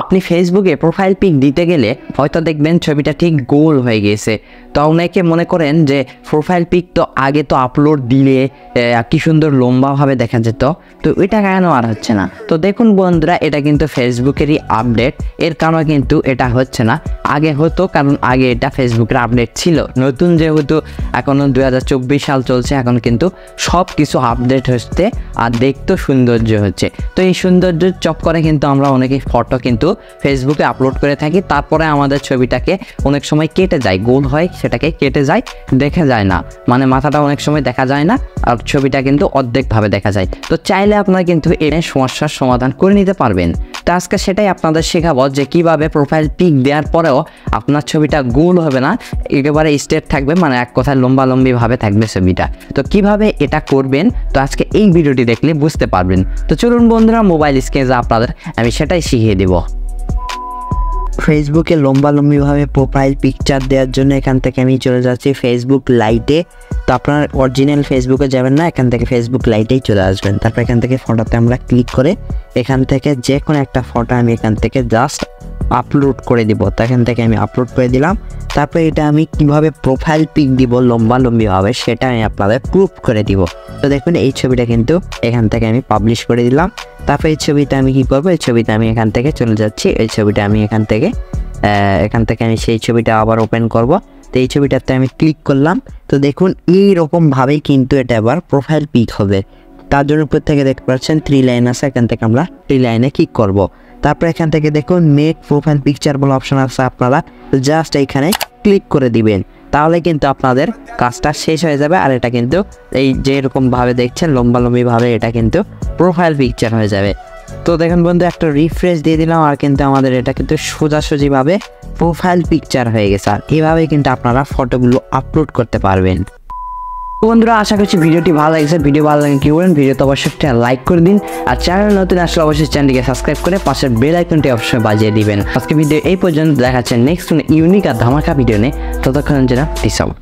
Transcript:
আপনি ফেসবুকে profile pic দিতে গেলে হয়তো দেখবেন ছবিটা ঠিক গোল হয়ে গেছে। তো অনেকে মনে করেন যে প্রোফাইল পিক তো আগে তো আপলোড দিলে কি সুন্দর লম্বাভাবে দেখা যেত, তো এটা কেন আর হচ্ছে না? তো দেখুন বন্ধুরা, এটা কিন্তু ফেসবুকেরই আপডেট, এর কারণে কিন্তু এটা হচ্ছে না। আগে হতো, কারণ আগে এটা ফেসবুকের আপডেট ছিল। নতুন যেহেতু এখনও 2024 সাল চলছে, এখন কিন্তু সব কিছু আপডেট হচ্ছে আর দেখতেও সৌন্দর্য হচ্ছে। তো এই সৌন্দর্যের চক্করে কিন্তু আমরা অনেকেই ফটো কিন্তু ফেসবুকে আপলোড করে থাকি, তারপরে আমাদের ছবিটাকে অনেক সময় কেটে যায়, গোল হয়, সেটাকে কেটে যায়, দেখা যায় না, মানে মাথাটা অনেক সময় দেখা যায় না, আর ছবিটা কিন্তু অর্ধেকভাবে দেখা যায়। তো চাইলে আপনারা কিন্তু এই সমস্যার সমাধান করে নিতে পারবেন। তো আজকে সেটাই আপনাদের শেখাবো যে কিভাবে প্রোফাইল পিক দেওয়ার পরেও আপনার ছবিটা গোল হবে না, একেবারে স্ট্রেট থাকবে, মানে এক কথায় লম্বালম্বিভাবে থাকবে ছবিটা। তো কিভাবে এটা করবেন, তো আজকে এই ভিডিওটি দেখলে বুঝতে পারবেন। তো চলুন বন্ধুরা, মোবাইল স্ক্রিনে আপনাদের আমি সেটাই শিখিয়ে দেব। ফেসবুকে লম্বালম্বিভাবে প্রোফাইল পিকচার দেওয়ার জন্য এখান থেকে আমি চলে যাচ্ছি ফেসবুক লাইটে। তো আপনার অরিজিনাল ফেসবুকে যাবেন না, এখান থেকে ফেসবুক লাইটেই চলে আসবেন। তারপর এখান থেকে ফটোতে আমরা ক্লিক করে এখান থেকে যে কোনো একটা ফটো আমি এখান থেকে জাস্ট আপলোড করে দিব। তো এখান থেকে আমি আপলোড করে দিলাম। তারপরে এটা আমি কিভাবে প্রোফাইল পিক দিব লম্বালম্বিভাবে সেটা আমি আপনাদের প্রুফ করে দিব। তো দেখুন এই ছবিটা কিন্তু এখান থেকে আমি পাবলিশ করে দিলাম। তারপরে এই ছবিটা আমি কী করবো, এই ছবিটা আমি এখান থেকে চলে যাচ্ছি, এই ছবিটা আমি এখান থেকে আমি সেই ছবিটা আবার ওপেন করব। তো এই ছবিটাতে আমি ক্লিক করলাম। তো দেখুন এইরকমভাবেই কিন্তু এটা আবার প্রোফাইল পিক হবে। তার জন্য উপর থেকে দেখতে পাচ্ছেন 3 লাইন আছে, এখান থেকে আমরা 3 লাইনে ক্লিক করব। তারপরে এখান থেকে দেখুন মেক প্রোফাইল পিকচার বলে অপশন আছে, আপনারা জাস্ট এইখানে ক্লিক করে দিবেন, তাহলে কিন্তু আপনাদের কাজটা শেষ হয়ে যাবে। আর এটা কিন্তু এই যেরকমভাবে দেখছেন লম্বালম্বিভাবে এটা কিন্তু প্রোফাইল পিকচার হয়ে যাবে। তো দেখুন বন্ধু, একটা রিফ্রেশ দিয়ে দিলাম আর কিন্তু আমাদের এটা কিন্তু সোজাসুজিভাবে প্রোফাইল পিকচার হয়ে গেছে। আর এভাবেই কিন্তু আপনারা ফটোগুলো আপলোড করতে পারবেন। বন্ধুরা, আশা করছি ভিডিওটি ভালো লাগছে। ভিডিও ভালো লাগে কি করবেন, ভিডিওতে অবশ্যই একটা লাইক করে দিন, আর চ্যানেল নতুন আসলে অবশ্যই চ্যানেলটিকে সাবস্ক্রাইব করে পাশের বেল আইকনটি অবশ্যই বাজিয়ে দিবেন। আজকে ভিডিও এই পর্যন্ত, দেখাচ্ছে নেক্সট ইউনিক আর ধামাকা ভিডিও নিয়ে। ততক্ষণ যেন পিস আউট।